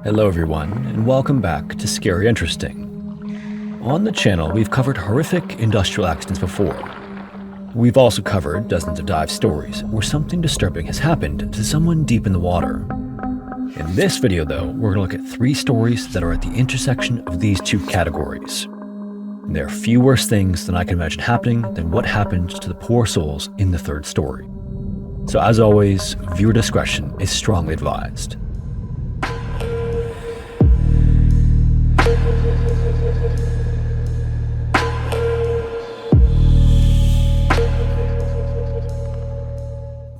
Hello everyone, and welcome back to Scary Interesting. On the channel, we've covered horrific industrial accidents before. We've also covered dozens of dive stories where something disturbing has happened to someone deep in the water. In this video though, we're going to look at 3 stories that are at the intersection of these 2 categories. And there are few worse things than I can imagine happening than what happened to the poor souls in the 3rd story. So as always, viewer discretion is strongly advised.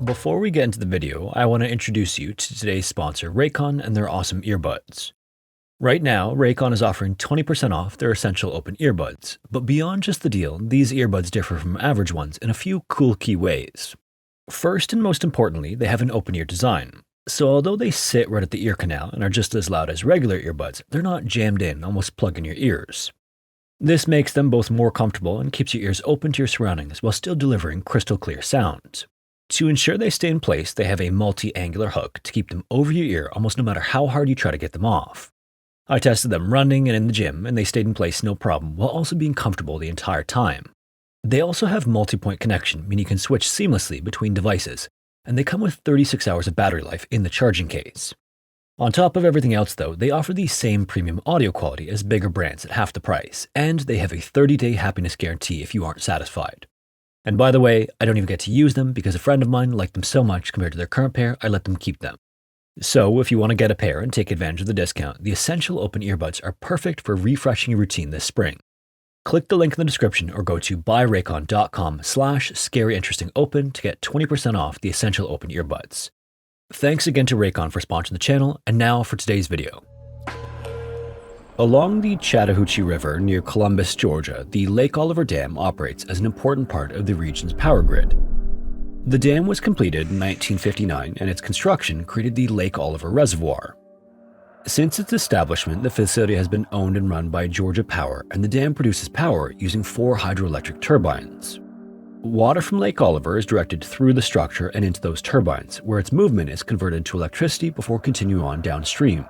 Before we get into the video, I want to introduce you to today's sponsor, Raycon, and their awesome earbuds. Right now, Raycon is offering 20% off their essential open earbuds, but beyond just the deal, these earbuds differ from average ones in a few cool key ways. First and most importantly, they have an open ear design. So although they sit right at the ear canal and are just as loud as regular earbuds, they're not jammed in, almost plug in your ears. This makes them both more comfortable and keeps your ears open to your surroundings while still delivering crystal clear sound. To ensure they stay in place, they have a multi-angular hook to keep them over your ear almost no matter how hard you try to get them off. I tested them running and in the gym, and they stayed in place no problem while also being comfortable the entire time. They also have multi-point connection, meaning you can switch seamlessly between devices, and they come with 36 hours of battery life in the charging case. On top of everything else though, they offer the same premium audio quality as bigger brands at half the price, and they have a 30-day happiness guarantee if you aren't satisfied. And by the way, I don't even get to use them because a friend of mine liked them so much compared to their current pair, I let them keep them. So if you want to get a pair and take advantage of the discount, the Essential Open Earbuds are perfect for refreshing your routine this spring. Click the link in the description or go to buyraycon.com/scaryinterestingopen to get 20% off the Essential Open Earbuds. Thanks again to Raycon for sponsoring the channel, and now for today's video. Along the Chattahoochee River near Columbus, Georgia, the Lake Oliver Dam operates as an important part of the region's power grid. The dam was completed in 1959, and its construction created the Lake Oliver Reservoir. Since its establishment, the facility has been owned and run by Georgia Power, and the dam produces power using 4 hydroelectric turbines. Water from Lake Oliver is directed through the structure and into those turbines, where its movement is converted to electricity before continuing on downstream.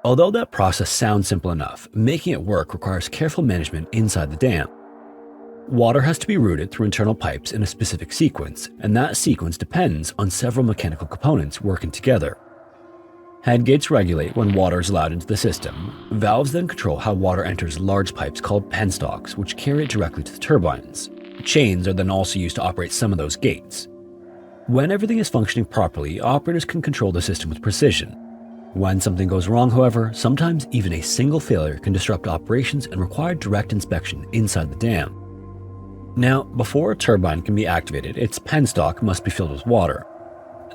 Although that process sounds simple enough, making it work requires careful management inside the dam. Water has to be routed through internal pipes in a specific sequence, and that sequence depends on several mechanical components working together. Head gates regulate when water is allowed into the system. Valves then control how water enters large pipes called penstocks, which carry it directly to the turbines. Chains are then also used to operate some of those gates. When everything is functioning properly, operators can control the system with precision. When something goes wrong, however, sometimes even a single failure can disrupt operations and require direct inspection inside the dam. Now, before a turbine can be activated, its penstock must be filled with water.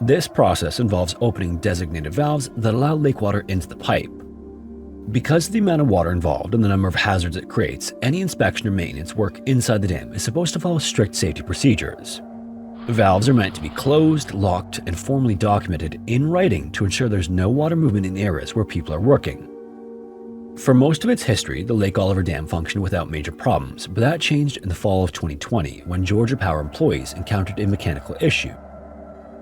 This process involves opening designated valves that allow lake water into the pipe. Because of the amount of water involved and the number of hazards it creates, any inspection or maintenance work inside the dam is supposed to follow strict safety procedures. Valves are meant to be closed, locked, and formally documented in writing to ensure there's no water movement in areas where people are working. For most of its history, the Lake Oliver Dam functioned without major problems, but that changed in the fall of 2020 when Georgia Power employees encountered a mechanical issue.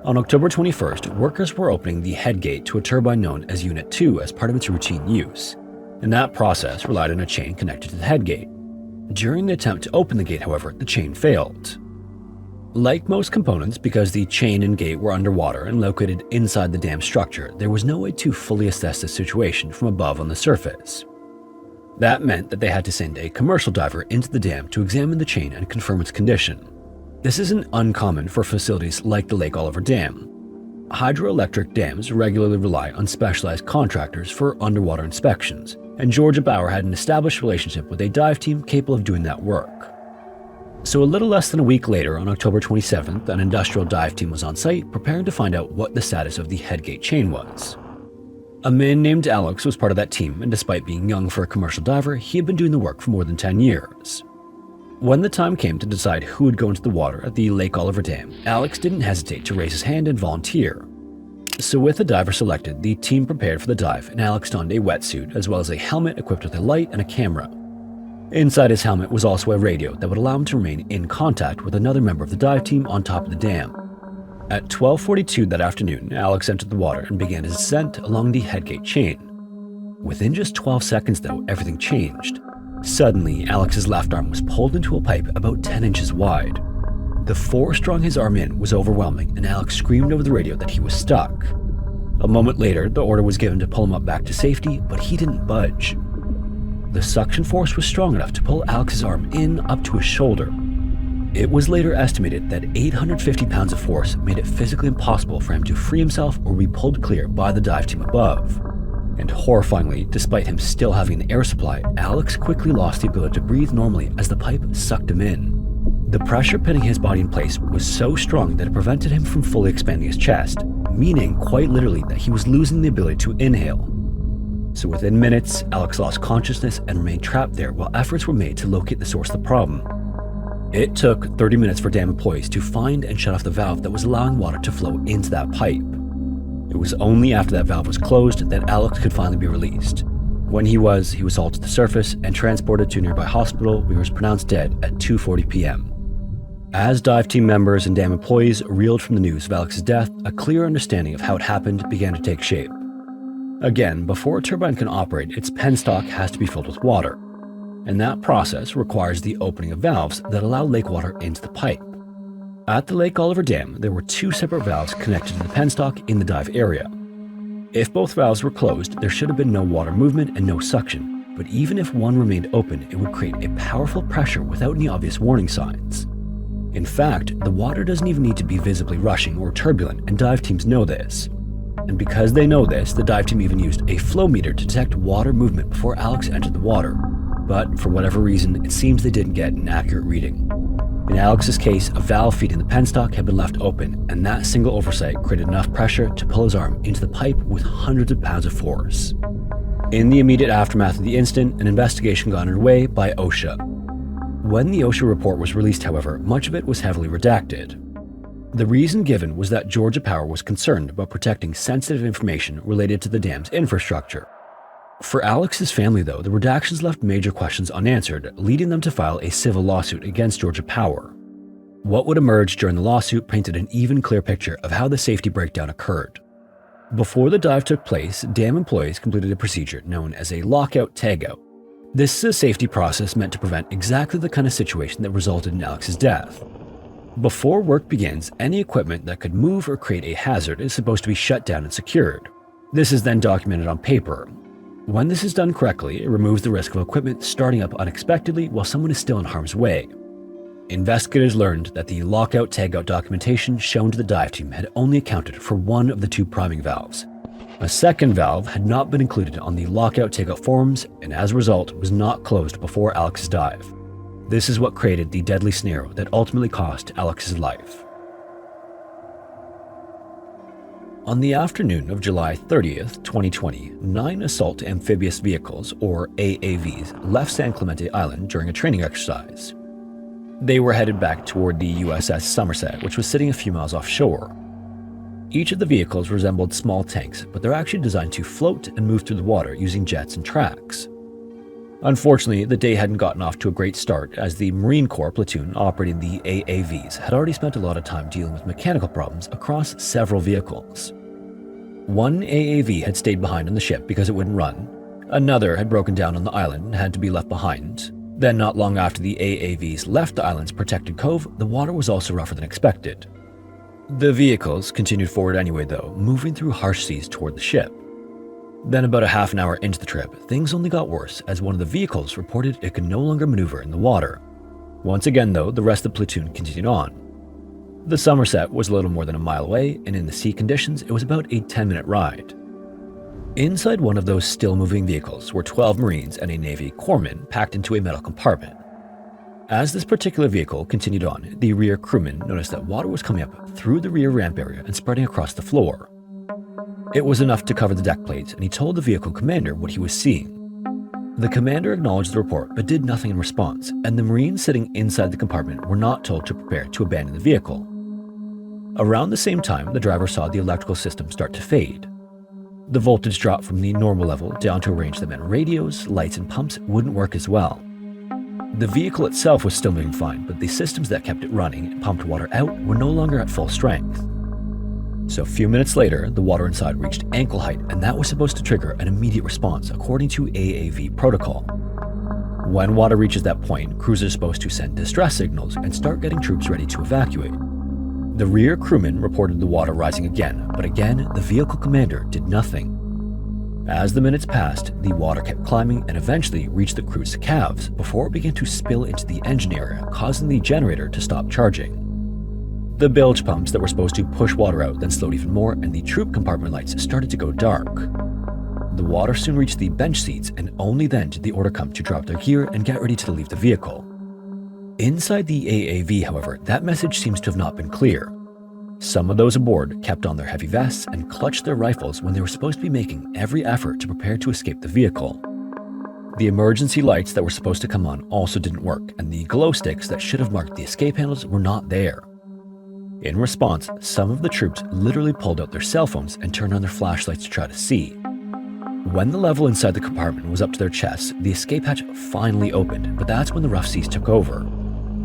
On October 21st, workers were opening the head gate to a turbine known as Unit 2 as part of its routine use, and that process relied on a chain connected to the head gate. During the attempt to open the gate, however, the chain failed. Like most components, because the chain and gate were underwater and located inside the dam structure, there was no way to fully assess the situation from above on the surface. That meant that they had to send a commercial diver into the dam to examine the chain and confirm its condition. This isn't uncommon for facilities like the Lake Oliver Dam. Hydroelectric dams regularly rely on specialized contractors for underwater inspections, and Georgia Power had an established relationship with a dive team capable of doing that work. So a little less than a week later, on October 27th, an industrial dive team was on site preparing to find out what the status of the headgate chain was. A man named Alex was part of that team, and despite being young for a commercial diver, he had been doing the work for more than 10 years. When the time came to decide who would go into the water at the Lake Oliver Dam, Alex didn't hesitate to raise his hand and volunteer. So with the diver selected, the team prepared for the dive, and Alex donned a wetsuit as well as a helmet equipped with a light and a camera. Inside his helmet was also a radio that would allow him to remain in contact with another member of the dive team on top of the dam. At 12:42 that afternoon, Alex entered the water and began his descent along the headgate chain. Within just 12 seconds though, everything changed. Suddenly, Alex's left arm was pulled into a pipe about 10 inches wide. The force drawing his arm in was overwhelming, and Alex screamed over the radio that he was stuck. A moment later, the order was given to pull him up back to safety, but he didn't budge. The suction force was strong enough to pull Alex's arm in up to his shoulder. It was later estimated that 850 pounds of force made it physically impossible for him to free himself or be pulled clear by the dive team above. And horrifyingly, despite him still having an air supply, Alex quickly lost the ability to breathe normally as the pipe sucked him in. The pressure pinning his body in place was so strong that it prevented him from fully expanding his chest, meaning quite literally that he was losing the ability to inhale. So within minutes, Alex lost consciousness and remained trapped there while efforts were made to locate the source of the problem. It took 30 minutes for dam employees to find and shut off the valve that was allowing water to flow into that pipe. It was only after that valve was closed that Alex could finally be released. When he was hauled to the surface and transported to a nearby hospital where he was pronounced dead at 2:40 p.m. As dive team members and dam employees reeled from the news of Alex's death, a clear understanding of how it happened began to take shape. Again, before a turbine can operate, its penstock has to be filled with water, and that process requires the opening of valves that allow lake water into the pipe. At the Lake Oliver Dam, there were two separate valves connected to the penstock in the dive area. If both valves were closed, there should have been no water movement and no suction, but even if one remained open, it would create a powerful pressure without any obvious warning signs. In fact, the water doesn't even need to be visibly rushing or turbulent, and dive teams know this. And because they know this, the dive team even used a flow meter to detect water movement before Alex entered the water. But for whatever reason, it seems they didn't get an accurate reading. In Alex's case, a valve feeding the penstock had been left open, and that single oversight created enough pressure to pull his arm into the pipe with hundreds of pounds of force. In the immediate aftermath of the incident, an investigation got underway by OSHA. When the OSHA report was released, however, much of it was heavily redacted. The reason given was that Georgia Power was concerned about protecting sensitive information related to the dam's infrastructure. For Alex's family, though, the redactions left major questions unanswered, leading them to file a civil lawsuit against Georgia Power. What would emerge during the lawsuit painted an even clearer picture of how the safety breakdown occurred. Before the dive took place, dam employees completed a procedure known as a lockout-tagout. This is a safety process meant to prevent exactly the kind of situation that resulted in Alex's death. Before work begins, any equipment that could move or create a hazard is supposed to be shut down and secured. This is then documented on paper. When this is done correctly, it removes the risk of equipment starting up unexpectedly while someone is still in harm's way. Investigators learned that the lockout-tagout documentation shown to the dive team had only accounted for one of the two priming valves. A second valve had not been included on the lockout-tagout forms, and as a result was not closed before Alex's dive. This is what created the deadly scenario that ultimately cost Alex's life. On the afternoon of July 30th, 2020, 9 assault amphibious vehicles, or AAVs, left San Clemente Island during a training exercise. They were headed back toward the USS Somerset, which was sitting a few miles offshore. Each of the vehicles resembled small tanks, but they're actually designed to float and move through the water using jets and tracks. Unfortunately, the day hadn't gotten off to a great start, as the Marine Corps platoon operating the AAVs had already spent a lot of time dealing with mechanical problems across several vehicles. One AAV had stayed behind on the ship because it wouldn't run. Another had broken down on the island and had to be left behind. Then, not long after the AAVs left the island's protected cove, the water was also rougher than expected. The vehicles continued forward anyway, though, moving through harsh seas toward the ship. Then, about a half an hour into the trip, things only got worse as one of the vehicles reported it could no longer maneuver in the water. Once again, though, the rest of the platoon continued on. The Somerset was a little more than a mile away, and in the sea conditions, it was about a 10-minute ride. Inside one of those still-moving vehicles were 12 Marines and a Navy corpsman packed into a metal compartment. As this particular vehicle continued on, the rear crewman noticed that water was coming up through the rear ramp area and spreading across the floor. It was enough to cover the deck plates, and he told the vehicle commander what he was seeing. The commander acknowledged the report but did nothing in response, and the Marines sitting inside the compartment were not told to prepare to abandon the vehicle. Around the same time, the driver saw the electrical system start to fade. The voltage dropped from the normal level down to a range that meant radios, lights, and pumps wouldn't work as well. The vehicle itself was still moving fine, but the systems that kept it running and pumped water out were no longer at full strength. So a few minutes later, the water inside reached ankle height, and that was supposed to trigger an immediate response according to AAV protocol. When water reaches that point, crews are supposed to send distress signals and start getting troops ready to evacuate. The rear crewman reported the water rising again, but again, the vehicle commander did nothing. As the minutes passed, the water kept climbing and eventually reached the crew's calves before it began to spill into the engine area, causing the generator to stop charging. The bilge pumps that were supposed to push water out then slowed even more, and the troop compartment lights started to go dark. The water soon reached the bench seats, and only then did the order come to drop their gear and get ready to leave the vehicle. Inside the AAV, however, that message seems to have not been clear. Some of those aboard kept on their heavy vests and clutched their rifles when they were supposed to be making every effort to prepare to escape the vehicle. The emergency lights that were supposed to come on also didn't work, and the glow sticks that should have marked the escape handles were not there. In response, some of the troops literally pulled out their cell phones and turned on their flashlights to try to see. When the level inside the compartment was up to their chests, the escape hatch finally opened, but that's when the rough seas took over.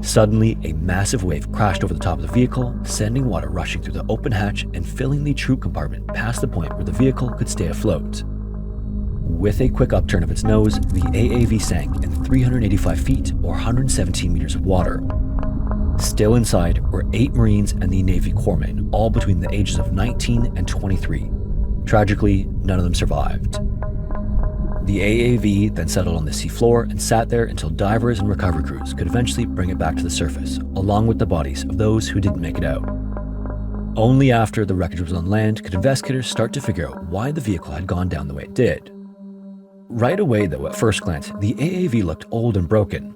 Suddenly, a massive wave crashed over the top of the vehicle, sending water rushing through the open hatch and filling the troop compartment past the point where the vehicle could stay afloat. With a quick upturn of its nose, the AAV sank in 385 feet or 117 meters of water. Still inside were 8 Marines and the Navy corpsmen, all between the ages of 19 and 23. Tragically, none of them survived. The AAV then settled on the seafloor and sat there until divers and recovery crews could eventually bring it back to the surface, along with the bodies of those who didn't make it out. Only after the wreckage was on land could investigators start to figure out why the vehicle had gone down the way it did. Right away, though, at first glance, the AAV looked old and broken.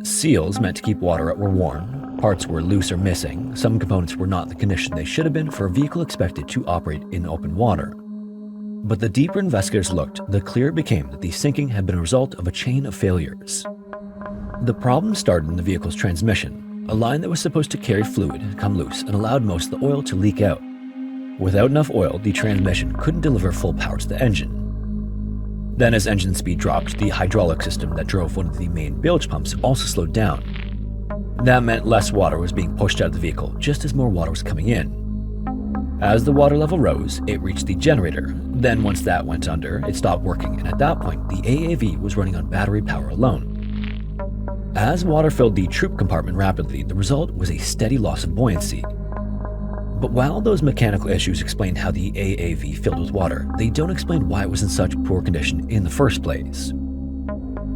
Seals meant to keep water out were worn, parts were loose or missing, some components were not in the condition they should have been for a vehicle expected to operate in open water. But the deeper investigators looked, the clearer it became that the sinking had been a result of a chain of failures. The problem started in the vehicle's transmission. A line that was supposed to carry fluid had come loose and allowed most of the oil to leak out. Without enough oil, the transmission couldn't deliver full power to the engine. Then as engine speed dropped, the hydraulic system that drove one of the main bilge pumps also slowed down. That meant less water was being pushed out of the vehicle, just as more water was coming in. As the water level rose, it reached the generator. Then once that went under, it stopped working, and at that point, the AAV was running on battery power alone. As water filled the troop compartment rapidly, the result was a steady loss of buoyancy. But while those mechanical issues explain how the AAV filled with water, they don't explain why it was in such poor condition in the first place.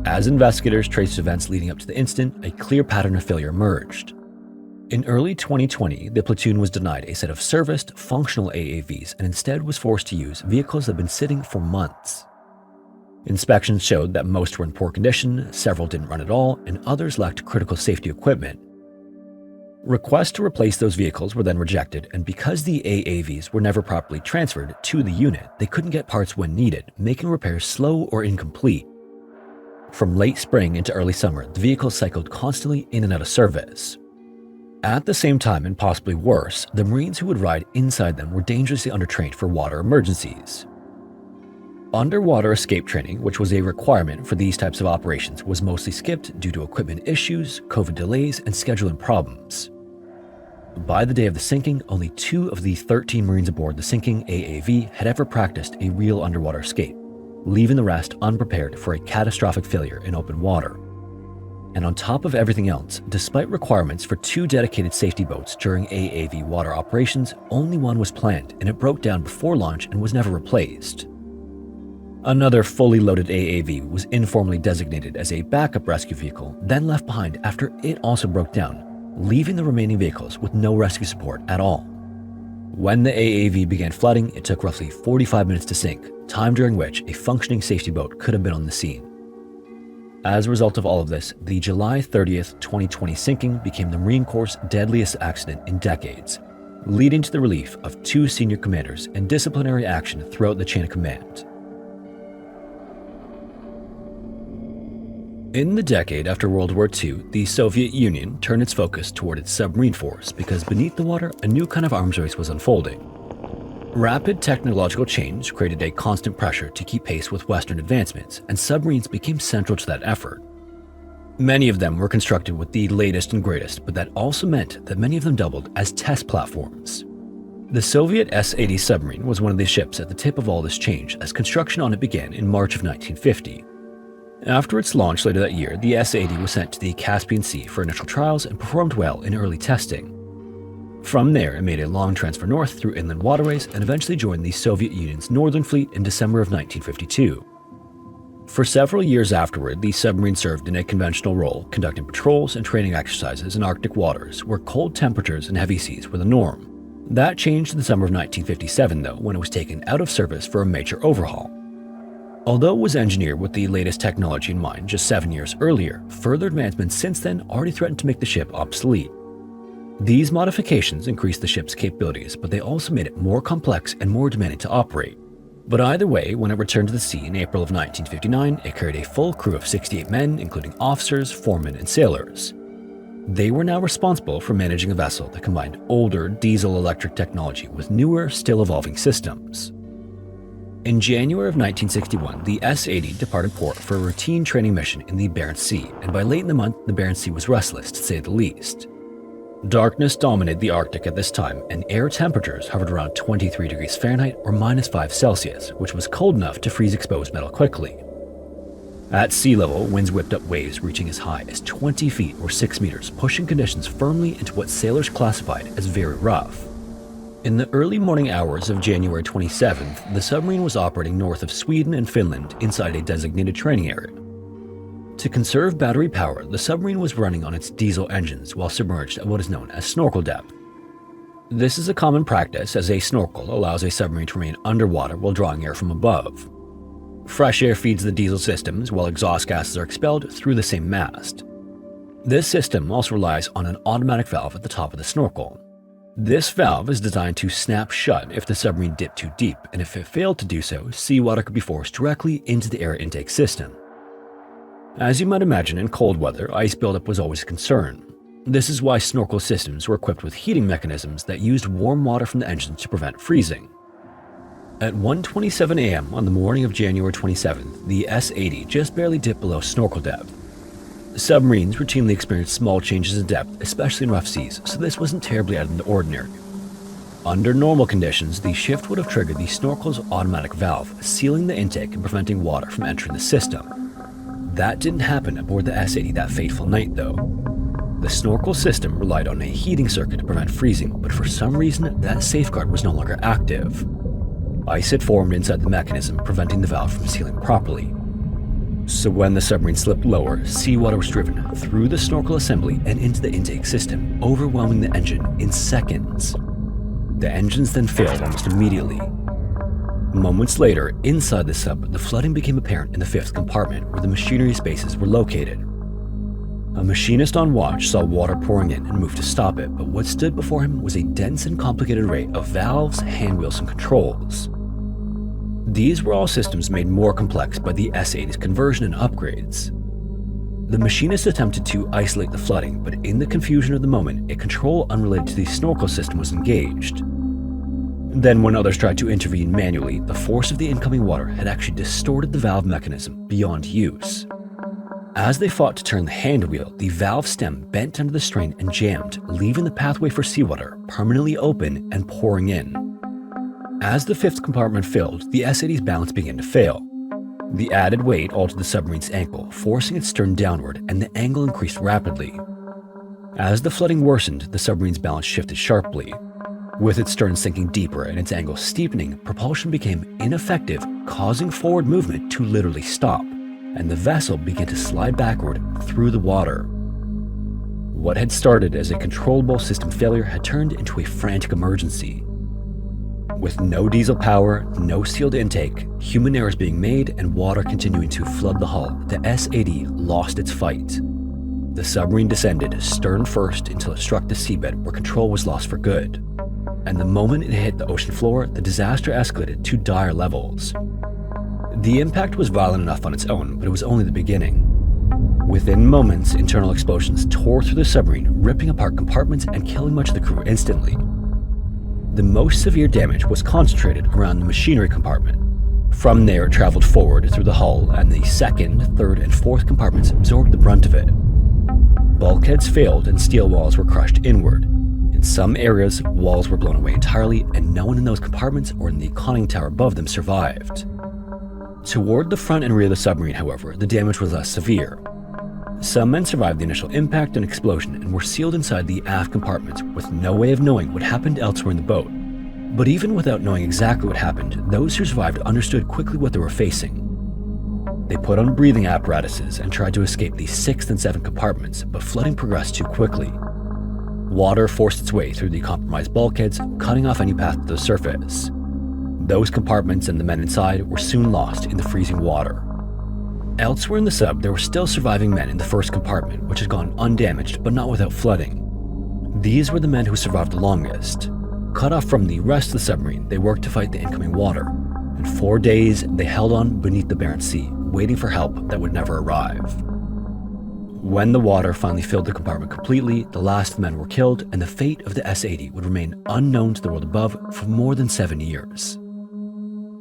As investigators traced events leading up to the incident, a clear pattern of failure emerged. In early 2020, the platoon was denied a set of serviced, functional AAVs and instead was forced to use vehicles that had been sitting for months. Inspections showed that most were in poor condition, several didn't run at all, and others lacked critical safety equipment. Requests to replace those vehicles were then rejected, and because the AAVs were never properly transferred to the unit, they couldn't get parts when needed, making repairs slow or incomplete. From late spring into early summer, the vehicles cycled constantly in and out of service. At the same time, and possibly worse, the Marines who would ride inside them were dangerously undertrained for water emergencies. Underwater escape training, which was a requirement for these types of operations, was mostly skipped due to equipment issues, COVID delays, and scheduling problems. By the day of the sinking, only 2 of the 13 Marines aboard the sinking AAV had ever practiced a real underwater escape, leaving the rest unprepared for a catastrophic failure in open water. And on top of everything else, despite requirements for 2 dedicated safety boats during AAV water operations, only one was planned, and it broke down before launch and was never replaced. Another fully loaded AAV was informally designated as a backup rescue vehicle, then left behind after it also broke down, leaving the remaining vehicles with no rescue support at all. When the AAV began flooding, it took roughly 45 minutes to sink, time during which a functioning safety boat could have been on the scene. As a result of all of this, the July 30th, 2020 sinking became the Marine Corps' deadliest accident in decades, leading to the relief of 2 senior commanders and disciplinary action throughout the chain of command. In the decade after World War II, the Soviet Union turned its focus toward its submarine force because beneath the water, a new kind of arms race was unfolding. Rapid technological change created a constant pressure to keep pace with Western advancements, and submarines became central to that effort. Many of them were constructed with the latest and greatest, but that also meant that many of them doubled as test platforms. The Soviet S-80 submarine was one of the ships at the tip of all this change as construction on it began in March of 1950. After its launch later that year, the S-80 was sent to the Caspian Sea for initial trials and performed well in early testing. From there, it made a long transfer north through inland waterways and eventually joined the Soviet Union's Northern Fleet in December of 1952. For several years afterward, the submarine served in a conventional role, conducting patrols and training exercises in Arctic waters, where cold temperatures and heavy seas were the norm. That changed in the summer of 1957, though, when it was taken out of service for a major overhaul. Although it was engineered with the latest technology in mind just 7 years earlier, further advancements since then already threatened to make the ship obsolete. These modifications increased the ship's capabilities, but they also made it more complex and more demanding to operate. But either way, when it returned to the sea in April of 1959, it carried a full crew of 68 men, including officers, foremen, and sailors. They were now responsible for managing a vessel that combined older diesel-electric technology with newer, still-evolving systems. In January of 1961, the S-80 departed port for a routine training mission in the Barents Sea, and by late in the month, the Barents Sea was restless, to say the least. Darkness dominated the Arctic at this time, and air temperatures hovered around 23 degrees Fahrenheit or -5°C, which was cold enough to freeze exposed metal quickly. At sea level, winds whipped up waves reaching as high as 20 feet or 6 meters, pushing conditions firmly into what sailors classified as very rough. In the early morning hours of January 27th, the submarine was operating north of Sweden and Finland inside a designated training area. To conserve battery power, the submarine was running on its diesel engines while submerged at what is known as snorkel depth. This is a common practice, as a snorkel allows a submarine to remain underwater while drawing air from above. Fresh air feeds the diesel systems while exhaust gases are expelled through the same mast. This system also relies on an automatic valve at the top of the snorkel. This valve is designed to snap shut if the submarine dipped too deep, and if it failed to do so, seawater could be forced directly into the air intake system. As you might imagine, in cold weather, ice buildup was always a concern. This is why snorkel systems were equipped with heating mechanisms that used warm water from the engines to prevent freezing. At 1:27 a.m. on the morning of January 27th, the S-80 just barely dipped below snorkel depth. Submarines routinely experience small changes in depth, especially in rough seas, so this wasn't terribly out of the ordinary. Under normal conditions, the shift would have triggered the snorkel's automatic valve, sealing the intake and preventing water from entering the system. That didn't happen aboard the S-80 that fateful night, though. The snorkel system relied on a heating circuit to prevent freezing, but for some reason, that safeguard was no longer active. Ice had formed inside the mechanism, preventing the valve from sealing properly. So when the submarine slipped lower, seawater was driven through the snorkel assembly and into the intake system, overwhelming the engine in seconds. The engines then failed almost immediately. Moments later, inside the sub, the flooding became apparent in the fifth compartment where the machinery spaces were located. A machinist on watch saw water pouring in and moved to stop it, but what stood before him was a dense and complicated array of valves, handwheels, and controls. These were all systems made more complex by the S-80's conversion and upgrades. The machinist attempted to isolate the flooding, but in the confusion of the moment, a control unrelated to the snorkel system was engaged. Then when others tried to intervene manually, the force of the incoming water had actually distorted the valve mechanism beyond use. As they fought to turn the hand wheel, the valve stem bent under the strain and jammed, leaving the pathway for seawater permanently open and pouring in. As the fifth compartment filled, the S-80's balance began to fail. The added weight altered the submarine's ankle, forcing its stern downward, and the angle increased rapidly. As the flooding worsened, the submarine's balance shifted sharply. With its stern sinking deeper and its angle steepening, propulsion became ineffective, causing forward movement to literally stop, and the vessel began to slide backward through the water. What had started as a controllable system failure had turned into a frantic emergency. With no diesel power, no sealed intake, human errors being made, and water continuing to flood the hull, the S-80 lost its fight. The submarine descended stern first until it struck the seabed where control was lost for good. And the moment it hit the ocean floor, the disaster escalated to dire levels. The impact was violent enough on its own, but it was only the beginning. Within moments, internal explosions tore through the submarine, ripping apart compartments and killing much of the crew instantly. The most severe damage was concentrated around the machinery compartment. From there, it traveled forward through the hull, and the second, third, and fourth compartments absorbed the brunt of it. Bulkheads failed and steel walls were crushed inward. In some areas, walls were blown away entirely, and no one in those compartments or in the conning tower above them survived. Toward the front and rear of the submarine, however, the damage was less severe. Some men survived the initial impact and explosion and were sealed inside the aft compartments with no way of knowing what happened elsewhere in the boat. But even without knowing exactly what happened, those who survived understood quickly what they were facing. They put on breathing apparatuses and tried to escape the 6th and 7th compartments, but flooding progressed too quickly. Water forced its way through the compromised bulkheads, cutting off any path to the surface. Those compartments and the men inside were soon lost in the freezing water. Elsewhere in the sub, there were still surviving men in the first compartment, which had gone undamaged but not without flooding. These were the men who survived the longest. Cut off from the rest of the submarine, they worked to fight the incoming water. And 4 days, they held on beneath the Barents Sea, waiting for help that would never arrive. When the water finally filled the compartment completely, the last men were killed, and the fate of the S-80 would remain unknown to the world above for more than 7 years.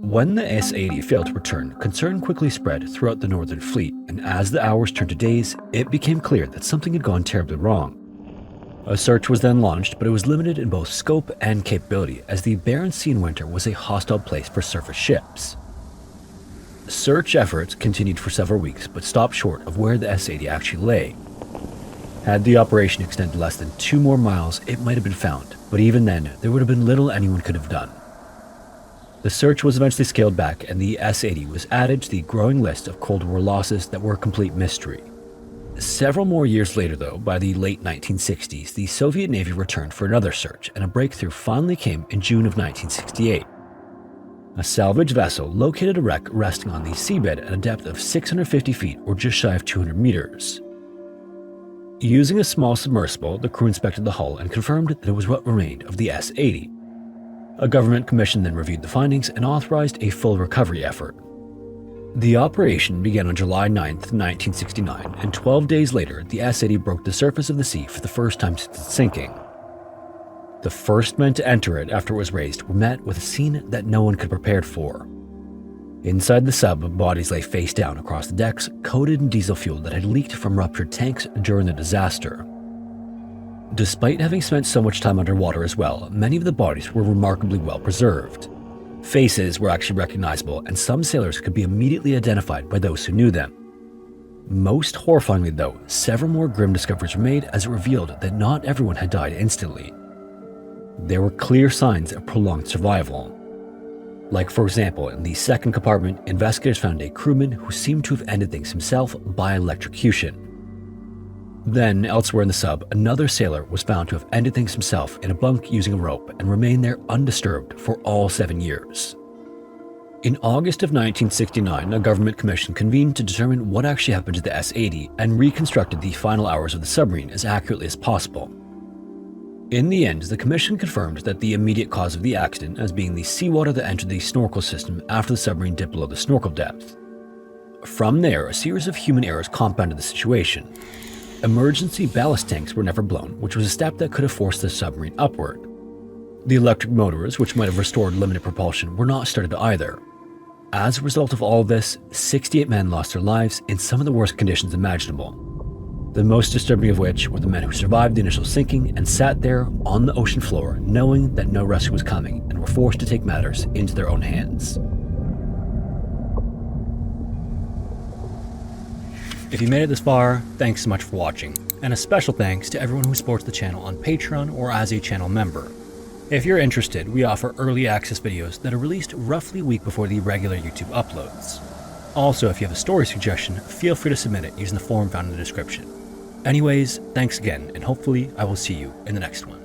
When the S-80 failed to return, concern quickly spread throughout the Northern Fleet, and as the hours turned to days, it became clear that something had gone terribly wrong. A search was then launched, but it was limited in both scope and capability, as the Barents Sea in winter was a hostile place for surface ships. Search efforts continued for several weeks, but stopped short of where the S-80 actually lay. Had the operation extended less than 2 more miles, it might have been found, but even then, there would have been little anyone could have done. The search was eventually scaled back, and the S-80 was added to the growing list of Cold War losses that were a complete mystery. Several more years later, though, by the late 1960s, the Soviet Navy returned for another search, and a breakthrough finally came in June of 1968. A salvage vessel located a wreck resting on the seabed at a depth of 650 feet or just shy of 200 meters. Using a small submersible, the crew inspected the hull and confirmed that it was what remained of the S-80. A government commission then reviewed the findings and authorized a full recovery effort. The operation began on July 9, 1969, and 12 days later, the S-80 broke the surface of the sea for the first time since its sinking. The first men to enter it after it was raised were met with a scene that no one could have prepared for. Inside the sub, bodies lay face down across the decks, coated in diesel fuel that had leaked from ruptured tanks during the disaster. Despite having spent so much time underwater as well, many of the bodies were remarkably well preserved. Faces were actually recognizable, and some sailors could be immediately identified by those who knew them. Most horrifyingly though, several more grim discoveries were made as it revealed that not everyone had died instantly. There were clear signs of prolonged survival. Like, for example, in the second compartment, investigators found a crewman who seemed to have ended things himself by electrocution. Then, elsewhere in the sub, another sailor was found to have ended things himself in a bunk using a rope and remained there undisturbed for all 7 years. In August of 1969, a government commission convened to determine what actually happened to the S-80 and reconstructed the final hours of the submarine as accurately as possible. In the end, the commission confirmed that the immediate cause of the accident as being the seawater that entered the snorkel system after the submarine dipped below the snorkel depth. From there, a series of human errors compounded the situation. Emergency ballast tanks were never blown, which was a step that could have forced the submarine upward. The electric motors, which might have restored limited propulsion, were not started either. As a result of all of this, 68 men lost their lives in some of the worst conditions imaginable. The most disturbing of which were the men who survived the initial sinking and sat there on the ocean floor knowing that no rescue was coming and were forced to take matters into their own hands. If you made it this far, thanks so much for watching, and a special thanks to everyone who supports the channel on Patreon or as a channel member. If you're interested, we offer early access videos that are released roughly a week before the regular YouTube uploads. Also, if you have a story suggestion, feel free to submit it using the form found in the description. Anyways, thanks again, and hopefully I will see you in the next one.